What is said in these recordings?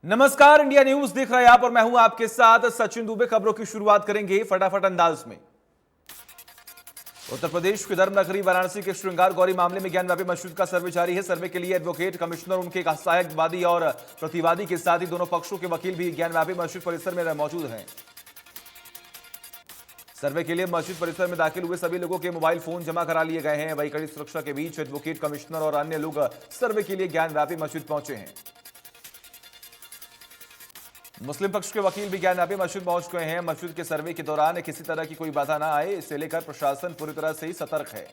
नमस्कार, India news देख रहे हैं आप और मैं हूं आपके साथ सचिन दुबे। खबरों की शुरुआत करेंगे फटाफट अंदाज में। उत्तर प्रदेश के धर्म नगरी वाराणसी के श्रृंगार गौरी मामले में ज्ञानव्यापी मस्जिद का सर्वे जारी है। सर्वे के लिए एडवोकेट कमिश्नर, उनके सहायक वादी और प्रतिवादी के साथ ही दोनों पक्षों के वकील भी ज्ञानव्यापी मस्जिद परिसर में मौजूद हैं। सर्वे के लिए मस्जिद परिसर में दाखिल हुए सभी लोगों के मोबाइल फोन जमा करा लिए गए हैं। वही कड़ी सुरक्षा के बीच एडवोकेट कमिश्नर और अन्य लोग सर्वे के लिए ज्ञानव्यापी मस्जिद पहुंचे हैं। मुस्लिम पक्ष के वकील भी ज्ञानव्यापी मस्जिद पहुंच गए हैं। मस्जिद के सर्वे के दौरान किसी तरह की कोई बाधा ना आए, इसे लेकर प्रशासन पूरी तरह से ही सतर्क है।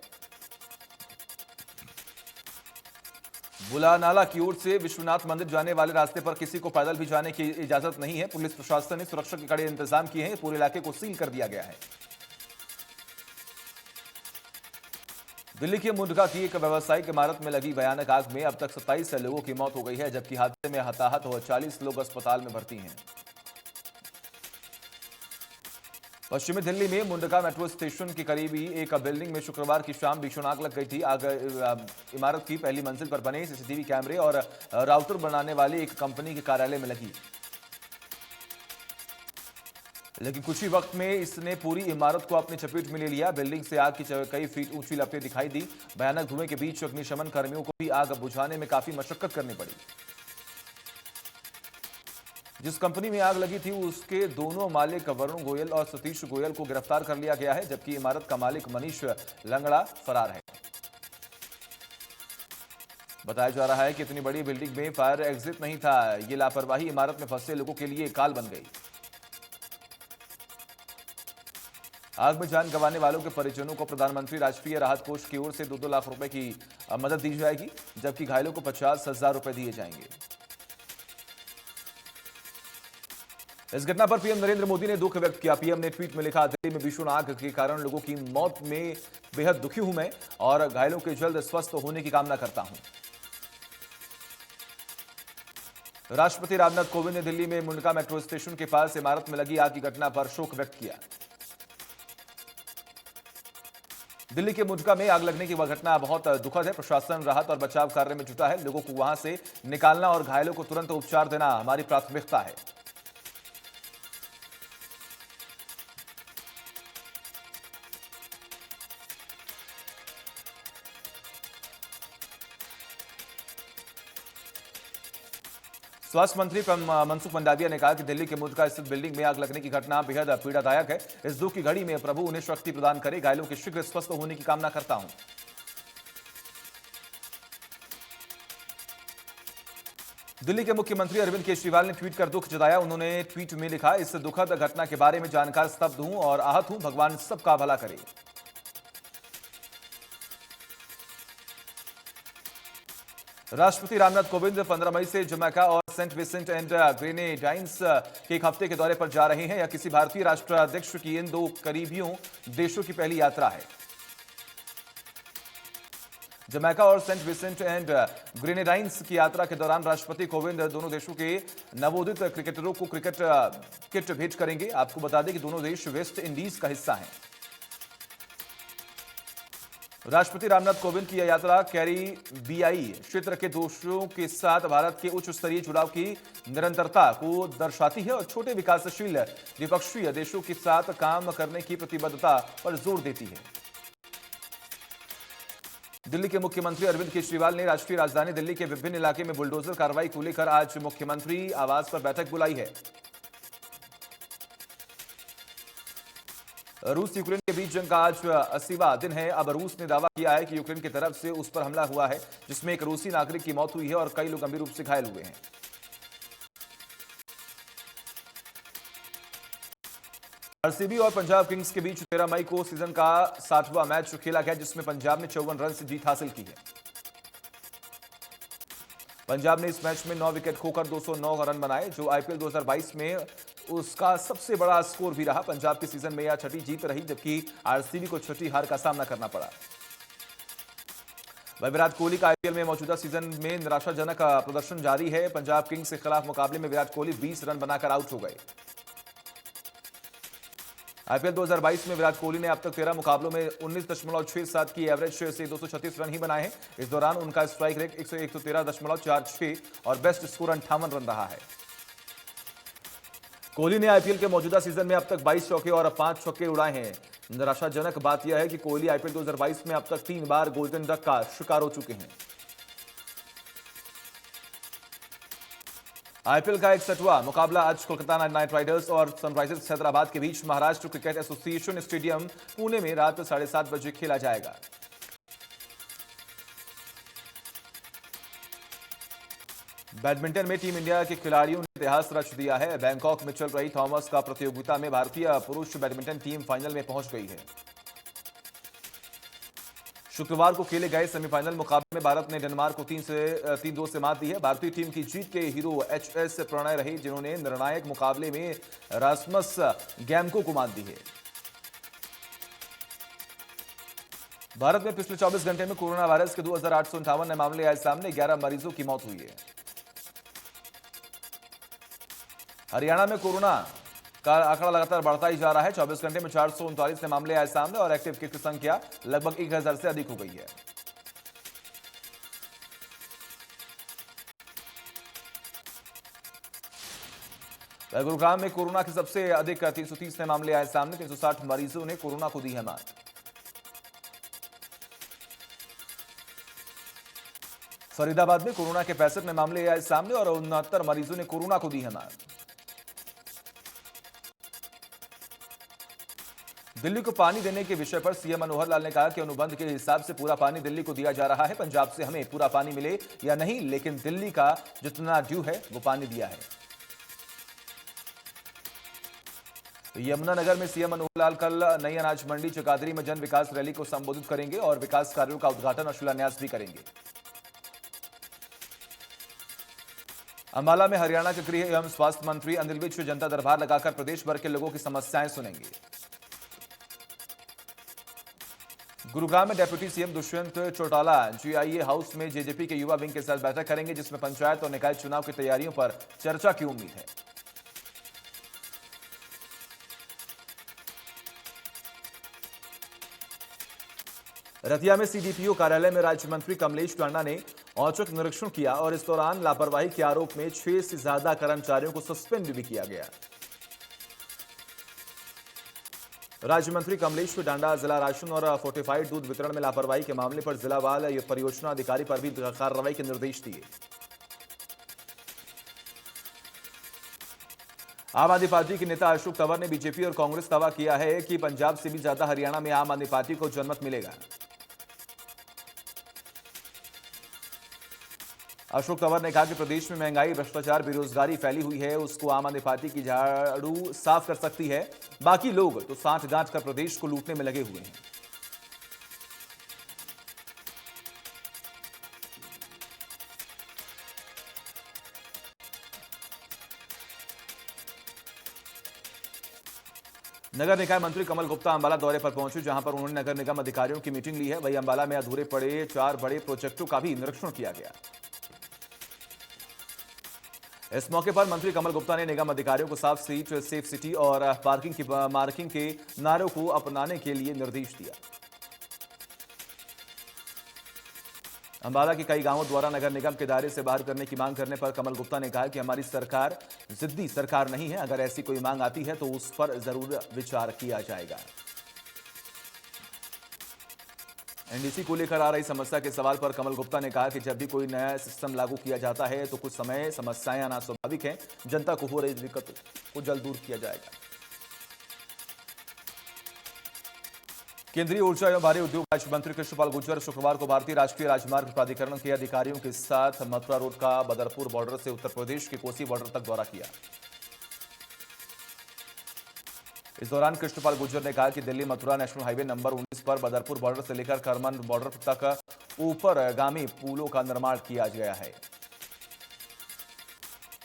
बुलानाला की ओर से विश्वनाथ मंदिर जाने वाले रास्ते पर किसी को पैदल भी जाने की इजाजत नहीं है। पुलिस प्रशासन ने सुरक्षा के कड़े इंतजाम किए हैं। पूरे इलाके को सील कर दिया गया है। दिल्ली के मुंडका की एक व्यावसायिक इमारत में लगी भयानक आग में अब तक 27 लोगों की मौत हो गई है, जबकि हादसे में हताहत हुए 40 लोग अस्पताल में भर्ती हैं। पश्चिमी दिल्ली में मुंडका मेट्रो स्टेशन के करीब ही एक बिल्डिंग में शुक्रवार की शाम भीषण आग लग गई थी। आग इमारत की पहली मंजिल पर बने सीसीटीवी कैमरे और राउटर बनाने वाली एक कंपनी के कार्यालय में लगी, लेकिन कुछ ही वक्त में इसने पूरी इमारत को अपनी चपेट में ले लिया। बिल्डिंग से आग की कई फीट ऊंची लपटें दिखाई दी। भयानक धुएं के बीच अग्निशमन कर्मियों को भी आग बुझाने में काफी मशक्कत करनी पड़ी। जिस कंपनी में आग लगी थी उसके दोनों मालिक वरुण गोयल और सतीश गोयल को गिरफ्तार कर लिया गया है, जबकि इमारत का मालिक मनीष लंगड़ा फरार है। बताया जा रहा है कि इतनी बड़ी बिल्डिंग में फायर एग्जिट नहीं था। ये लापरवाही इमारत में फंसे लोगों के लिए काल बन गई। आग में जान गंवाने वालों के परिजनों को प्रधानमंत्री राष्ट्रीय राहत कोष की ओर से 2-2 लाख रुपए की मदद दी जाएगी, जबकि घायलों को 50,000 रुपए दिए जाएंगे। इस घटना पर पीएम नरेंद्र मोदी ने दुख व्यक्त किया। पीएम ने ट्वीट में लिखा, दिल्ली में भीषण आग के कारण लोगों की मौत में बेहद दुखी हूं मैं और घायलों के जल्द स्वस्थ होने की कामना करता हूं। राष्ट्रपति रामनाथ कोविंद ने दिल्ली में मुंडका मेट्रो स्टेशन के पास इमारत में लगी आग की घटना पर शोक व्यक्त किया। दिल्ली के मुंडका में आग लगने की वह घटना बहुत दुखद है। प्रशासन राहत और बचाव कार्य में जुटा है। लोगों को वहां से निकालना और घायलों को तुरंत उपचार देना हमारी प्राथमिकता है। स्वास्थ्य मंत्री मनसुख मंडाविया ने कहा कि दिल्ली के मुंडका स्थित बिल्डिंग में आग लगने की घटना बेहद पीड़ादायक है। इस दुख की घड़ी में प्रभु उन्हें शक्ति प्रदान करे। घायलों के शीघ्र स्वस्थ होने की कामना करता हूं। दिल्ली के मुख्यमंत्री अरविंद केजरीवाल ने ट्वीट कर दुख जताया। उन्होंने ट्वीट में लिखा, इस दुखद घटना के बारे में जानकर स्तब्ध हूं और आहत हूं। भगवान सबका भला करे। राष्ट्रपति रामनाथ कोविंद 15 मई से जमैका और सेंट विंसेंट एंड ग्रेनेडाइंस के एक हफ्ते के दौरे पर जा रहे हैं। यह किसी भारतीय राष्ट्राध्यक्ष की इन दो करीबियों देशों की पहली यात्रा है। जमैका और सेंट विंसेंट एंड ग्रेनेडाइंस की यात्रा के दौरान राष्ट्रपति कोविंद दोनों देशों के नवोदित क्रिकेटरों को क्रिकेट किट भेंट करेंगे। आपको बता दें कि दोनों देश वेस्ट इंडीज का हिस्सा हैं। राष्ट्रपति रामनाथ कोविंद की यह यात्रा कैरिबियाई क्षेत्र के देशों के साथ भारत के उच्च स्तरीय जुड़ाव की निरंतरता को दर्शाती है और छोटे विकासशील द्विपक्षीय देशों के साथ काम करने की प्रतिबद्धता पर जोर देती है। दिल्ली के मुख्यमंत्री अरविंद केजरीवाल ने राष्ट्रीय राजधानी दिल्ली के विभिन्न इलाके में बुलडोजर कार्रवाई को लेकर आज मुख्यमंत्री आवास पर बैठक बुलाई है। रूस यूक्रेन के बीच जंग का आज 80वां दिन है। अब रूस ने दावा किया है कि यूक्रेन की तरफ से उस पर हमला हुआ है, जिसमें एक रूसी नागरिक की मौत हुई है और कई लोग गंभीर रूप से घायल हुए हैं। आरसीबी और पंजाब किंग्स के बीच 13 मई को सीजन का 60वां मैच खेला गया, जिसमें पंजाब ने 54 रन से जीत हासिल की है। पंजाब ने इस मैच में 9 विकेट खोकर 209 रन बनाए, जो आईपीएल 2022 में उसका सबसे बड़ा स्कोर भी रहा। पंजाब की सीजन में यह छठी जीत रही, जबकि आरसीबी को छठी हार का सामना करना पड़ा। वह विराट कोहली का आईपीएल में मौजूदा सीजन में निराशाजनक प्रदर्शन जारी है। पंजाब किंग्स के खिलाफ मुकाबले में विराट कोहली 20 रन बनाकर आउट हो गए। आईपीएल 2022 में विराट कोहली ने अब तक 13 मुकाबलों में 19.67 की एवरेज से 236 रन ही बनाए हैं। इस दौरान उनका स्ट्राइक रेट 113.46 और बेस्ट स्कोर 58 रन रहा है। कोहली ने आईपीएल के मौजूदा सीजन में अब तक 22 चौके और 5 छक्के उड़ाए हैं। निराशाजनक बात यह है कि कोहली आईपीएल 2022 में अब तक 3 बार गोल्डन डक का शिकार हो चुके हैं। आईपीएल का 61वां मुकाबला आज कोलकाता नाइट राइडर्स और सनराइजर्स हैदराबाद के बीच Maharashtra cricket association stadium Pune में रात 7:30 बजे खेला जाएगा। बैडमिंटन में टीम इंडिया के खिलाड़ियों ने इतिहास रच दिया है। बैंकॉक में चल रही थॉमस कप प्रतियोगिता में भारतीय पुरुष बैडमिंटन टीम फाइनल में पहुंच गई है। शुक्रवार को खेले गए सेमीफाइनल मुकाबले में भारत ने डेनमार्क को 3-2 से मात दी है। भारतीय टीम की जीत के हीरो एचएस प्रणय रहे, जिन्होंने निर्णायक मुकाबले में रासमस गैमको को मात दी है। भारत में पिछले 24 घंटे में कोरोना वायरस के 2858 नए मामले आए सामने, 11 मरीजों की मौत हुई है। हरियाणा में कोरोना का आंकड़ा लगातार बढ़ता ही जा रहा है। 24 घंटे में 439 नए मामले आए सामने और एक्टिव केस की संख्या लगभग 1000 से अधिक हो गई है। गुरुग्राम में कोरोना के सबसे अधिक 330 नए मामले आए सामने। 360 मरीजों ने कोरोना को दी है मात। फरीदाबाद में कोरोना के 65 नए मामले आए सामने और 69 मरीजों ने कोरोना को दी है मात। दिल्ली को पानी देने के विषय पर सीएम मनोहर लाल ने कहा कि अनुबंध के हिसाब से पूरा पानी दिल्ली को दिया जा रहा है। पंजाब से हमें पूरा पानी मिले या नहीं, लेकिन दिल्ली का जितना ड्यू है वो पानी दिया है। यमुनानगर में सीएम मनोहर लाल कल नई अनाज मंडी चकादरी में जन विकास रैली को संबोधित करेंगे और विकास कार्यों का उद्घाटन और शिलान्यास भी करेंगे। अंबाला में हरियाणा के गृह एवं स्वास्थ्य मंत्री अनिल विज जनता दरबार लगाकर प्रदेश भर के लोगों की समस्याएं सुनेंगे। गुरुग्राम में deputy CM Dushyant Chautala GIA house में जेजेपी के युवा विंग के साथ बैठक करेंगे, जिसमें पंचायत और निकाय चुनाव की तैयारियों पर चर्चा की उम्मीद है। रतिया में सीडीपीओ कार्यालय में राज्य मंत्री कमलेश पांडा ने औचक निरीक्षण किया और इस दौरान लापरवाही के आरोप में 6 से ज्यादा कर्मचारियों को सस्पेंड भी किया गया। राज्य मंत्री कमलेश डांडा जिला राशन और फोर्टिफाइड दूध वितरण में लापरवाही के मामले पर जिलावार परियोजना अधिकारी पर भी कार्रवाई के निर्देश दिए। आम आदमी पार्टी के नेता अशोक तंवर ने बीजेपी और कांग्रेस दावा किया है कि पंजाब से भी ज्यादा हरियाणा में आम आदमी पार्टी को जनमत मिलेगा। अशोक तंवर ने कहा कि प्रदेश में महंगाई, भ्रष्टाचार, बेरोजगारी फैली हुई है, उसको आम आदमी पार्टी की झाड़ू साफ कर सकती है। बाकी लोग तो साठ गांठ कर प्रदेश को लूटने में लगे हुए हैं। नगर निकाय मंत्री कमल गुप्ता अंबाला दौरे पर पहुंचे, जहां पर उन्होंने नगर निगम अधिकारियों की मीटिंग ली है। वहीं अंबाला में अधूरे पड़े 4 बड़े प्रोजेक्टों का भी निरीक्षण किया गया। इस मौके पर मंत्री कमल गुप्ता ने निगम अधिकारियों को साफ सीट, सेफ सिटी और मार्किंग के नारों को अपनाने के लिए निर्देश दिया। अंबाला के कई गांवों द्वारा नगर निगम के दायरे से बाहर करने की मांग करने पर कमल गुप्ता ने कहा कि हमारी सरकार जिद्दी सरकार नहीं है। अगर ऐसी कोई मांग आती है तो उस पर जरूर विचार किया जाएगा। एनडीसी को लेकर आ रही समस्या के सवाल पर कमल गुप्ता ने कहा कि जब भी कोई नया सिस्टम लागू किया जाता है तो कुछ समय समस्याएं आना स्वाभाविक है। जनता को हो रही दिक्कत को जल्द दूर किया जाएगा। केंद्रीय ऊर्जा एवं भारी उद्योग राज्य मंत्री कृष्णपाल गुर्जर शुक्रवार को भारतीय राष्ट्रीय राजमार्ग प्राधिकरण के अधिकारियों के साथ मथुरा रोड का बदरपुर बॉर्डर से उत्तर प्रदेश के कोसी बॉर्डर तक दौरा किया। इस दौरान कृष्णपाल गुर्जर ने कहा कि Delhi Mathura national highway number 19 पर बदरपुर बॉर्डर से लेकर करमन बॉर्डर तक ऊपरगामी पुलों का निर्माण किया गया है।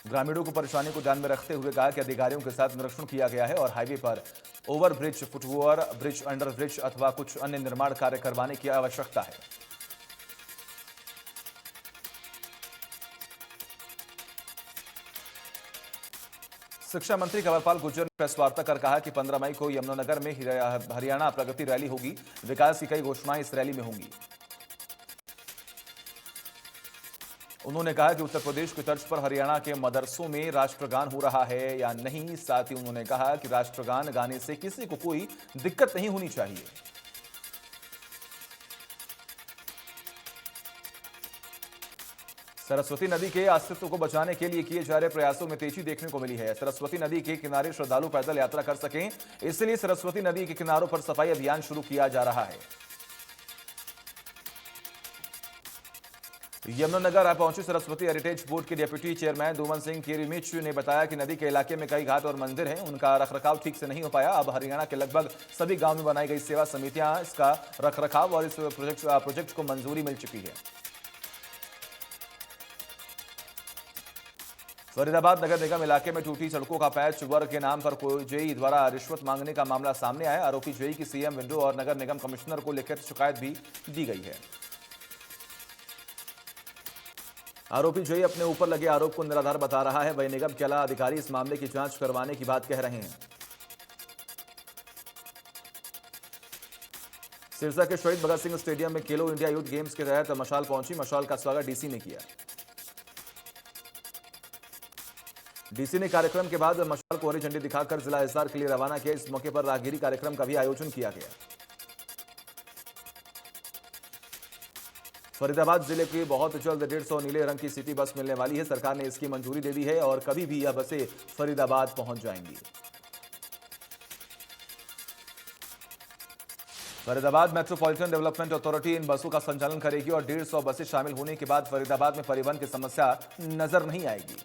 ग्रामीणों को परेशानी को ध्यान में रखते हुए कहा कि अधिकारियों के साथ निरीक्षण किया गया है और हाईवे पर ओवरब्रिज, फुटओवर ब्रिज, अंडरब्रिज अथवा कुछ अन्य निर्माण कार्य करवाने की आवश्यकता है। शिक्षा मंत्री कंवरपाल गुर्जर ने प्रेस वार्ता कर कहा कि 15 मई को यमुनानगर में हरियाणा प्रगति रैली होगी। विकास की कई घोषणाएं इस रैली में होंगी। उन्होंने कहा कि उत्तर प्रदेश की तर्ज पर हरियाणा के मदरसों में राष्ट्रगान हो रहा है या नहीं। साथ ही उन्होंने कहा कि राष्ट्रगान गाने से किसी को कोई दिक्कत नहीं होनी चाहिए। सरस्वती नदी के अस्तित्व को बचाने के लिए किए जा रहे प्रयासों में तेजी देखने को मिली है। सरस्वती नदी के किनारे श्रद्धालु पैदल यात्रा कर सकें, इसलिए सरस्वती नदी के किनारों पर सफाई अभियान शुरू किया जा रहा है। यमुनानगर पहुंचे सरस्वती हेरिटेज बोर्ड के डिप्टी चेयरमैन दुमन सिंह किरिमिच ने बताया कि नदी के इलाके में कई घाट और मंदिर हैं, उनका रखरखाव ठीक से नहीं हो पाया। अब हरियाणा के लगभग सभी गांव में बनाई गई सेवा समितियां इसका रखरखाव और इस प्रोजेक्ट को मंजूरी मिल चुकी है। फरीदाबाद नगर निगम इलाके में टूटी सड़कों का पैच वर्क के नाम पर कोई जेई द्वारा रिश्वत मांगने का मामला सामने आया। आरोपी जेई की सीएम विंडो और नगर निगम कमिश्नर को लिखित शिकायत भी दी गई है। आरोपी जेई अपने ऊपर लगे आरोप को निराधार बता रहा है। वही निगम के आला अधिकारी इस मामले की जांच करवाने की बात कह रहे हैं। सिरसा के शहीद भगत सिंह स्टेडियम में खेलो इंडिया यूथ गेम्स के तहत मशाल पहुंची। मशाल का स्वागत डीसी ने किया। डीसी ने कार्यक्रम के बाद मशाल को हरी झंडी दिखाकर जिला हिसार के लिए रवाना किया। इस मौके पर राहगिरी कार्यक्रम का भी आयोजन किया गया। फरीदाबाद जिले की बहुत जल्द 150 नीले रंग की सिटी बस मिलने वाली है। सरकार ने इसकी मंजूरी दे दी है और कभी भी यह बसें फरीदाबाद पहुंच जाएंगी। Faridabad metropolitan development authority in बसों का संचालन करेगी और 150 बसें शामिल होने के बाद फरीदाबाद में परिवहन की समस्या नजर नहीं आएगी।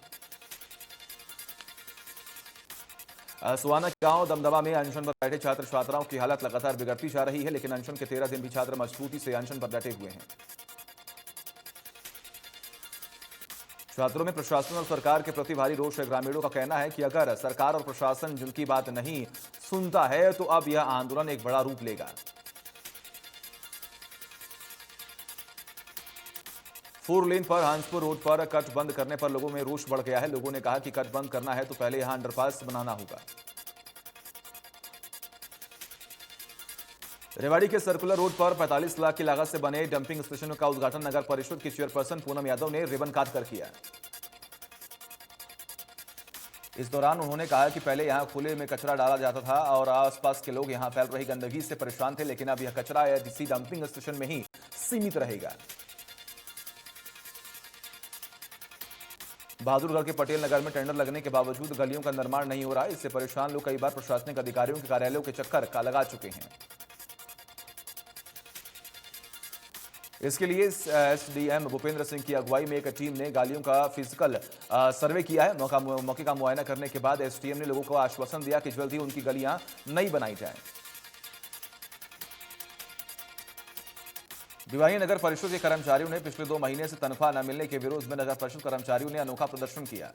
सुहाना गांव दमदमा में अनशन पर बैठे छात्र छात्राओं की हालत लगातार बिगड़ती जा रही है, लेकिन अनशन के 13 दिन भी छात्र मजबूती से अनशन पर डटे हुए हैं। छात्रों में प्रशासन और सरकार के प्रति भारी रोष है। ग्रामीणों का कहना है कि अगर सरकार और प्रशासन जिनकी बात नहीं सुनता है तो अब यह आंदोलन एक बड़ा रूप लेगा। 4 लेन पर हंसपुर रोड पर कट बंद करने पर लोगों में रोष बढ़ गया है। लोगों ने कहा कि कट बंद करना है तो पहले यहां अंडरपास बनाना होगा। रेवाड़ी के सर्कुलर रोड पर 45 लाख की लागत से बने डंपिंग स्टेशन का उद्घाटन नगर परिषद की चेयरपर्सन पूनम यादव ने रिबन काट कर किया। इस दौरान उन्होंने कहा कि पहले यहां खुले में कचरा डाला जाता था और आसपास के लोग यहां फैल रही गंदगी से परेशान थे, लेकिन अब यह कचरा इसी डंपिंग स्टेशन में ही सीमित रहेगा। बहादुरगढ़ के पटेल नगर में टेंडर लगने के बावजूद गलियों का निर्माण नहीं हो रहा। इससे परेशान लोग कई बार प्रशासनिक अधिकारियों के कार्यालयों के चक्कर का लगा चुके हैं। इसके लिए एसडीएम भूपेंद्र सिंह की अगुवाई में एक टीम ने गलियों का फिजिकल सर्वे किया है। मौके का मुआयना करने के बाद एसडीएम ने लोगों को आश्वासन दिया कि जल्द ही उनकी गलियां नई बनाई जाएं। भिवानी नगर परिषद के कर्मचारियों ने पिछले 2 महीने से तनख्वाह न मिलने के विरोध में नगर परिषद कर्मचारियों ने अनोखा प्रदर्शन किया।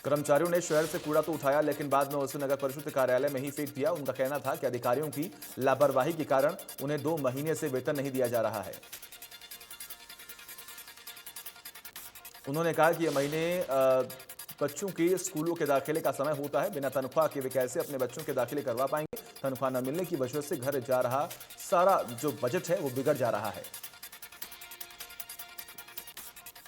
कर्मचारियों ने शहर से कूड़ा तो उठाया, लेकिन बाद में उसे नगर परिषद कार्यालय में ही फेंक दिया। उनका कहना था कि अधिकारियों की लापरवाही के कारण उन्हें 2 महीने से वेतन नहीं दिया जा रहा है। उन्होंने कहा कि यह महीने बच्चों के स्कूलों के दाखिले का समय होता है। बिना तनख्वाह के वे कैसे अपने बच्चों के दाखिले करवा पाएंगे। तनख्वाह न मिलने की वजह से घर जा रहा सारा जो बजट है वो बिगड़ जा रहा है।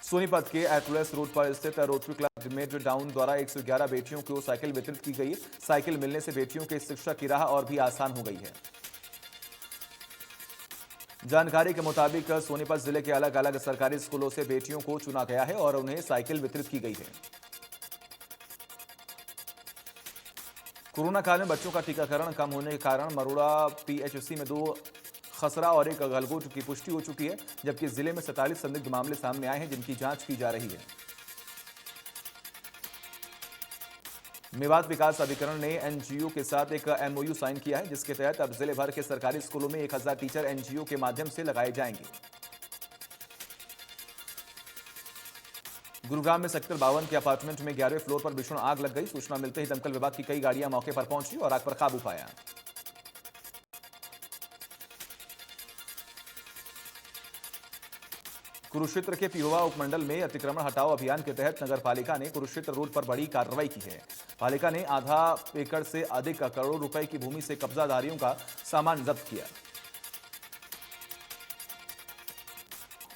सोनीपत के एटलेस रोड पर स्थित रोटरी क्लब मेड टाउन द्वारा 111 बेटियों को साइकिल वितरित की गई। साइकिल मिलने से बेटियों के शिक्षा की राह और भी आसान हो गई है। जानकारी के मुताबिक सोनीपत जिले के अलग अलग सरकारी स्कूलों से बेटियों को चुना गया है और उन्हें साइकिल वितरित की गई है। कोरोना काल में बच्चों का टीकाकरण कम होने के कारण मरोड़ा पीएचसी में 2 खसरा और 1 गलगोट की पुष्टि हो चुकी है, जबकि जिले में 47 संदिग्ध मामले सामने आए हैं जिनकी जांच की जा रही है। मेवात विकास अभिकरण ने एनजीओ के साथ एक एमओयू साइन किया है, जिसके तहत अब जिले भर के सरकारी स्कूलों में 1000 टीचर एनजीओ के माध्यम से लगाए जाएंगे। गुरुग्राम में सेक्टर 52 के अपार्टमेंट में 11वें फ्लोर पर भीषण आग लग गई। सूचना मिलते ही दमकल विभाग की कई गाड़ियां मौके पर पहुंची और आग पर काबू पाया। कुरुक्षेत्र के पिहोवा उपमंडल में अतिक्रमण हटाओ अभियान के तहत नगर पालिका ने कुरुक्षेत्र रोड पर बड़ी कार्रवाई की है। पालिका ने आधा एकड़ से अधिक करोड़ों रुपए की भूमि से कब्जाधारियों का सामान जब्त किया।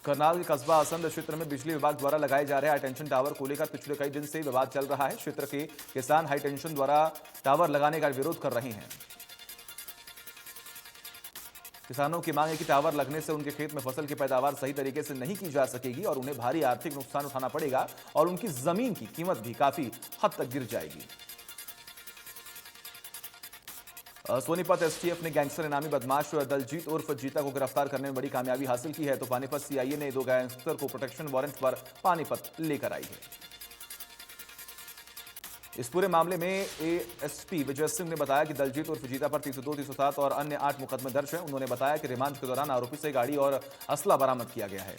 करनाल के कस्बा असंध क्षेत्र में बिजली विभाग द्वारा लगाए जा रहे हाई टेंशन टावर को लेकर पिछले कई दिन से विवाद चल रहा है। क्षेत्र के किसान हाई टेंशन द्वारा टावर लगाने का विरोध कर रहे हैं। किसानों की मांग है कि टावर लगने से उनके खेत में फसल की पैदावार सही तरीके से नहीं की जा सकेगी और उन्हें भारी आर्थिक नुकसान उठाना पड़ेगा और उनकी जमीन की कीमत भी काफी हद तक गिर जाएगी। सोनीपत एसटीएफ ने गैंगस्टर इनामी बदमाश दलजीत उर्फ जीता को गिरफ्तार करने में बड़ी कामयाबी हासिल की है। तो पानीपत सीआईए ने 2 गैंगस्टर को प्रोटेक्शन वारंट पर पानीपत लेकर आई है। इस पूरे मामले में एएसपी विजय सिंह ने बताया कि दलजीत उर्फ जीता पर 302, 307 और अन्य 8 मुकदमे दर्ज हैं। उन्होंने बताया कि रिमांड के दौरान आरोपी से गाड़ी और असला बरामद किया गया है।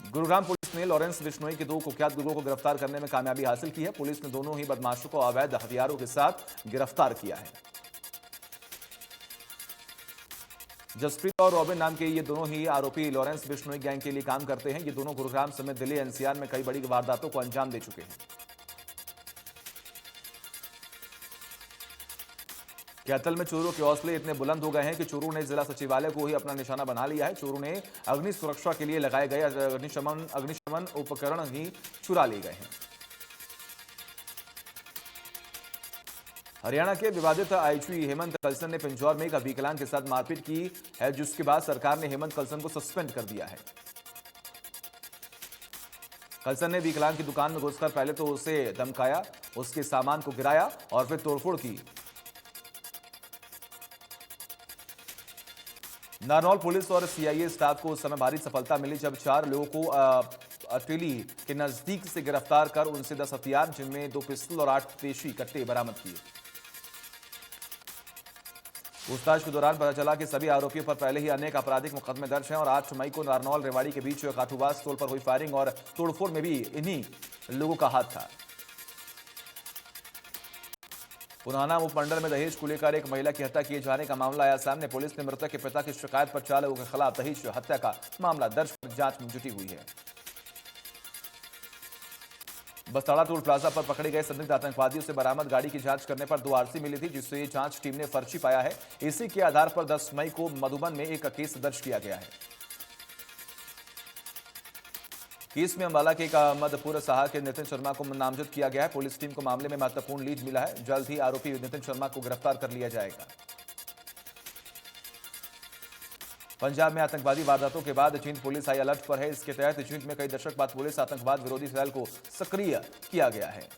गुरुग्राम पुलिस ने लॉरेंस बिश्नोई के 2 कुख्यात गुर्गों को गिरफ्तार करने में कामयाबी हासिल की है। पुलिस ने दोनों ही बदमाशों को अवैध हथियारों के साथ गिरफ्तार किया है। जसप्रीत और रॉबिन नाम के ये दोनों ही आरोपी लॉरेंस बिश्नोई गैंग के लिए काम करते हैं। ये दोनों गुरुग्राम समेत दिल्ली एनसीआर में कई बड़ी वारदातों को अंजाम दे चुके हैं। कैथल में चोरों के हौसले इतने बुलंद हो गए हैं कि चोरों ने जिला सचिवालय को ही अपना निशाना बना लिया है। चोरों ने अग्नि सुरक्षा के लिए लगाए गए अग्निशमन उपकरण ही चुरा लिए गए हैं। हरियाणा के विवादित आईजी हेमंत कलसन ने पिंजौर में एक विकलांग के साथ मारपीट की है, जिसके बाद सरकार ने हेमंत कलसन को सस्पेंड कर दिया है। कलसन ने विकलांग की दुकान में घुसकर पहले तो उसे धमकाया, उसके सामान को गिराया और फिर तोड़फोड़ की। नारनौल पुलिस और सीआईए स्टाफ को उस समय भारी सफलता मिली जब 4 लोगों को अटेली के नजदीक से गिरफ्तार कर उनसे 10 हथियार, जिनमें 2 पिस्टल और 8 देशी कट्टे बरामद किए। पूछताछ के दौरान पता चला कि सभी आरोपियों पर पहले ही अनेक आपराधिक मुकदमे दर्ज हैं और 8 मई को नारनौल रेवाड़ी के बीच काठूवास टोल पर हुई फायरिंग और तोड़फोड़ में भी इन्हीं लोगों का हाथ था। पुराना उपमंडल में दहेज को लेकर एक महिला की हत्या किए जाने का मामला आया सामने। पुलिस ने मृतक के पिता की शिकायत पर 4 लोगों के खिलाफ दहेज हत्या का मामला दर्ज कर जांच में जुटी हुई है। बस्ताड़ा टोल प्लाजा पर पकड़े गए संदिग्ध आतंकवादियों से बरामद गाड़ी की जांच करने पर 2 आरसी मिली थी, जिससे जांच टीम ने फर्जी पाया है। इसी के आधार पर 10 मई को मधुबन में एक केस दर्ज किया गया है। केस में अंबाला के एक मधुपुर साहा के नितिन शर्मा को नामजद किया गया है। पुलिस टीम को मामले में महत्वपूर्ण लीड मिला है। जल्द ही आरोपी नितिन शर्मा को गिरफ्तार कर लिया जाएगा। पंजाब में आतंकवादी वारदातों के बाद जींद पुलिस हाई अलर्ट पर है। इसके तहत जींद में कई दशक बाद पुलिस आतंकवाद विरोधी सेल को सक्रिय किया गया है।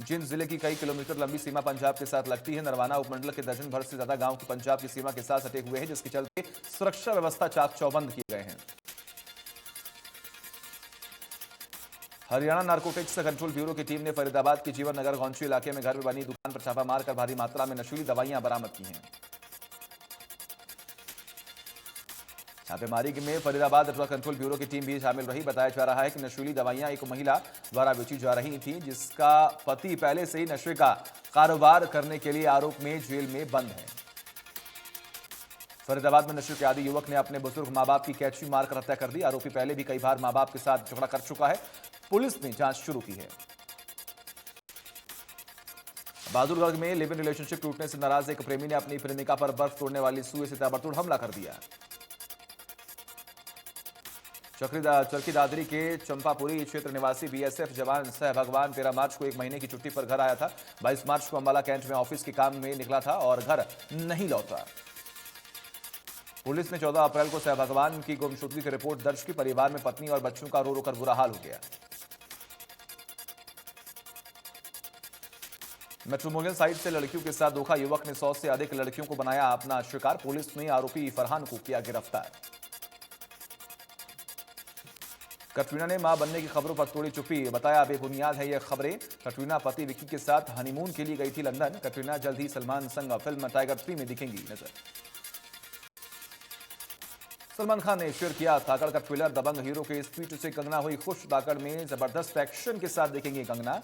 जींद जिले की कई किलोमीटर लंबी सीमा पंजाब के साथ लगती है। नरवाना उपमंडल के दर्जन भर से ज्यादा गांव की पंजाब की सीमा के साथ सटे हुए हैं, जिसके चलते सुरक्षा व्यवस्था चाक चौबंद किए गए हैं। हरियाणा नारकोटिक्स कंट्रोल ब्यूरो की टीम ने फरीदाबाद के जीवन नगर गौंची इलाके में घर में बनी दुकान पर छापा मारकर भारी मात्रा में नशीली दवाइयां बरामद की हैं। छापेमारी में फरीदाबाद ड्रग कंट्रोल ब्यूरो की टीम भी शामिल रही। बताया जा रहा है कि नशीली दवाइयां एक महिला द्वारा बेची जा रही थी, जिसका पति पहले से ही नशे का कारोबार करने के लिए आरोप में जेल में बंद है। फरीदाबाद में नशे के आदी युवक ने अपने बुजुर्ग मां बाप की कैंची मारकर हत्या कर दी। आरोपी पहले भी कई बार मां बाप के साथ झगड़ा कर चुका है। पुलिस ने जांच शुरू की है। बहादुरगढ़ में लिव इन रिलेशनशिप टूटने से नाराज एक प्रेमी ने अपनी प्रेमिका पर बर्फ तोड़ने वाली सुई से ताबड़तोड़ हमला कर दिया। चरखी दादरी के चंपापुरी क्षेत्र निवासी बीएसएफ जवान सह भगवान 13 मार्च को 1 महीने की छुट्टी पर घर आया था। 22 मार्च को अंबाला कैंट में ऑफिस के काम में निकला था और घर नहीं लौटा। पुलिस ने 14 अप्रैल को सह भगवान की गुमशुदगी की रिपोर्ट दर्ज की। परिवार में पत्नी और बच्चों का रो रो कर बुरा हाल हो गया। मेट्रोमोनियल साइट से लड़कियों के साथ धोखा, युवक ने 100 से अधिक लड़कियों को बनाया अपना शिकार। पुलिस ने आरोपी फरहान को किया गिरफ्तार। कटरीना ने मां बनने की खबरों पर तोड़ी चुप्पी, बताया बेबुनियाद है ये खबरें। कटरीना पति विकी के साथ हनीमून के लिए गई थी लंदन। कटरीना जल्द ही सलमान संग फिल्म टाइगर 3 में दिखेंगी नजर। सलमान खान ने शेयर किया धाकड़ का ट्रेलर। दबंग हीरो के इस ट्वीट से कंगना हुई खुश। धाकड़ में जबरदस्त एक्शन के साथ देखेंगे कंगना।